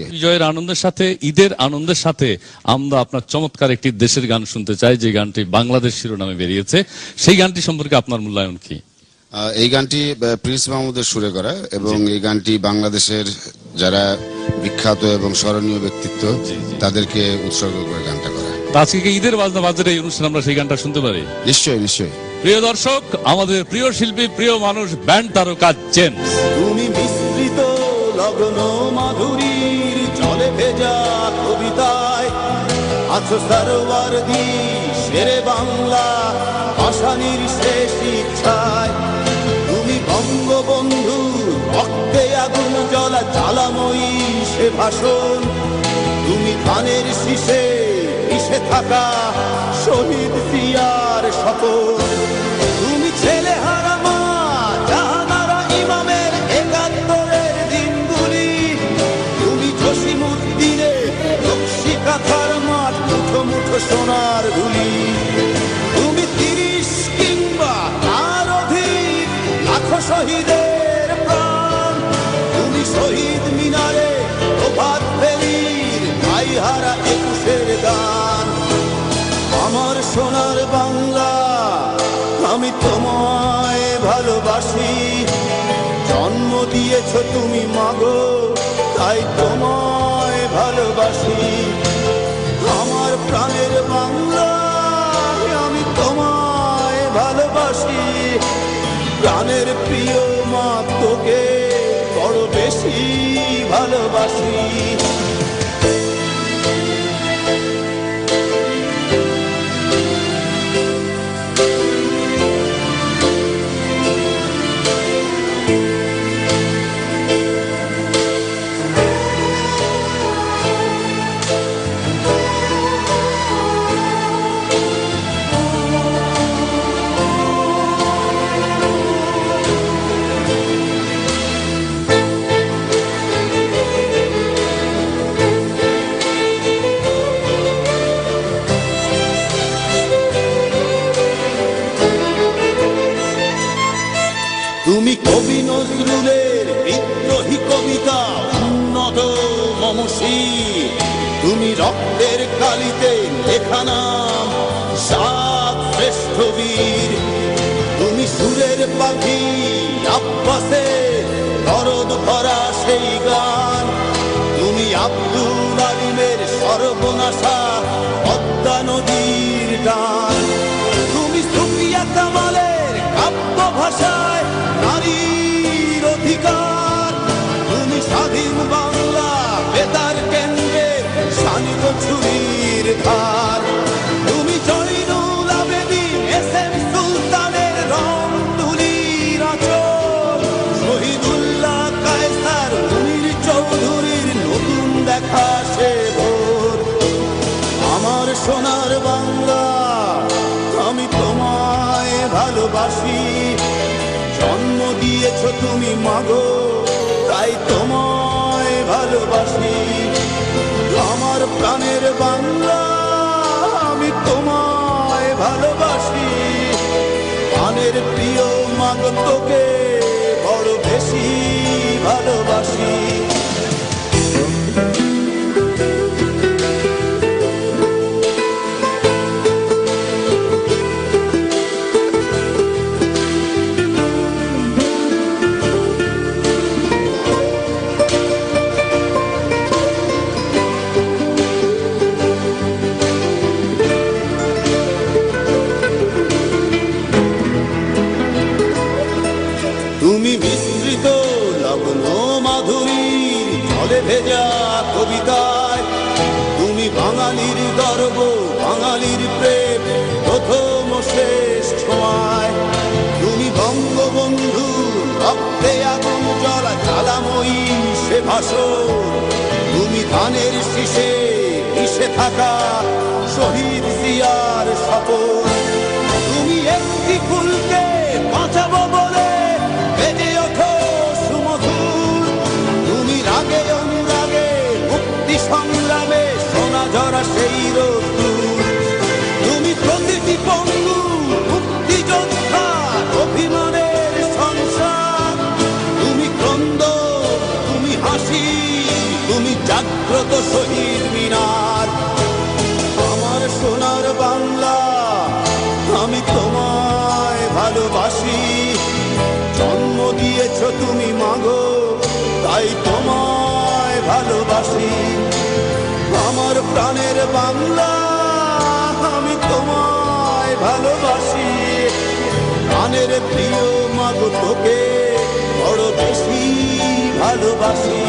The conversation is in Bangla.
সকলকে। বিজয়ের আনন্দের সাথে, ঈদের আনন্দের সাথে আমরা আপনার চমৎকার একটি দেশের গান শুনতে চাই, যে গানটি বাংলাদেশ শিরোনামে বেরিয়েছে। সেই গানটি সম্পর্কে আপনার মূল্যায়ন কি? এই গানটি প্রিন্স মাহমুদের সুরে করা, এবং এই গানটি বাংলাদেশের যারা বিখ্যাত এবং স্মরণীয় ব্যক্তিত্ব তাদেরকে উৎসর্গ করে গানটা করা। আজকে কি ঈদের বাজনা বাজারে এই অনুষ্ঠানে আমরা সেই গানটা শুনতে পারি? নিশ্চয়ই নিশ্চয়ই। প্রিয় দর্শক, আমাদের প্রিয় শিল্পী, প্রিয় মানুষ, ব্যান্ড তারকা জেমস। তুমি মিশ্রিত লগ্ন মাধুরীর জলে ভেজা কবিতায় আছো সরোয়ারদি শেরে বাংলা ভাষানির শেষ ইচ্ছায়। তুমি বঙ্গবন্ধু রক্তে আগুন জ্বলা জ্বালাময়ী সে ভাষণ। তুমি ধানের শীষে মিশে থাকা শহীদ জিয়ার শপথ। তুমি ছেলে হারা মা জাহানারা ইমামের একাত্তরের দিনগুলি। তুমি জসিমুদ্দিনের নকশি কাঁথার মাঠ, মুঠো মুঠো সোনার ধুলি। তুমি ৩০ কিংবা তার অধিক লাখো শহীদের প্রাণ। তুমি শহীদ মিনারে প্রভাত ফেরির ভাইহারা ২১-এর গান। আমার সোনার বাংলা, আমি তোমায় ভালোবাসি। জন্ম দিয়েছ তুমি মাগো, তাই তোমায় ভালোবাসি। আমার প্রাণের বাংলা, আমি তোমায় ভালোবাসি। প্রাণের প্রিয় মা, তোকে বড় বেশি ভালোবাসি। তুমি কবি নজরুলের বিদ্রোহী কবিতা উন্নত মমসী। তুমি রক্তের কালিতে লেখা নাম সাত শ্রেষ্ঠ বীর। তুমি সুরের পাখি আব্বাসে দরদ ভরা সেই গান। তুমি আব্দুল আলিমের সর্বনাশা পদ্মা নদীর গান। তুমি সুফিয়া কামালের কাব্য ভাষায় নারীর অধিকার। তুমি স্বাধীন বাংলা বেতার কেন্দ্রের শানিত ছুরির ধার। তুমি জয়নুল আবেদিন এস.এম. সুলতানের রং তুলির আঁচল। শহীদুল্লাহ কায়সার মুনির চৌধুরীর নতুন দেখা সে ভোর। আমার সোনার বাংলা, আমি তোমায় ভালোবাসি। জন্ম দিয়েছ তুমি মাগো, তাই তোমায় ভালোবাসি। আমার প্রাণের বাংলা, আমি তোমায় ভালোবাসি। প্রাণের প্রিয় মাগো, তোকে বড় বেশি ভালোবাসি। তুমি মিশ্রিত লগ্ন মাধুরীর জলে ভেজা কবিতায়। তুমি বাঙালির গর্ব, বাঙালির প্রেম, প্রথম শেষ ছোঁয়ায়। তুমি বঙ্গবন্ধু রক্তে আগুন জ্বলা জ্বালাময়ী সে ভাষণ। তুমি ধানের শীষে মিশে থাকা শহীদ জিয়ার শপথ। তুমি একটি ফুলকে বাঁচাবো বলে বেজে ওঠো সুমধুর। তুমি রাগে অনুরাগে মুক্তি সংগ্রামে সোনা ঝরা সেই রোদ্দুর। তুমি প্রতিটি পঙ্গু মুক্তিযোদ্ধার অভিমানের সংসার। তুমি ক্রন্দন, তুমি হাসি, তুমি জাগ্রত ভালোবাসি। জন্ম দিয়েছ তুমি মাগো, তাই তোমায় ভালোবাসি। আমার প্রাণের বাংলা, আমি তোমায় ভালোবাসি। প্রাণের প্রিয় মাগো, তোকে বড় বেশি ভালোবাসি।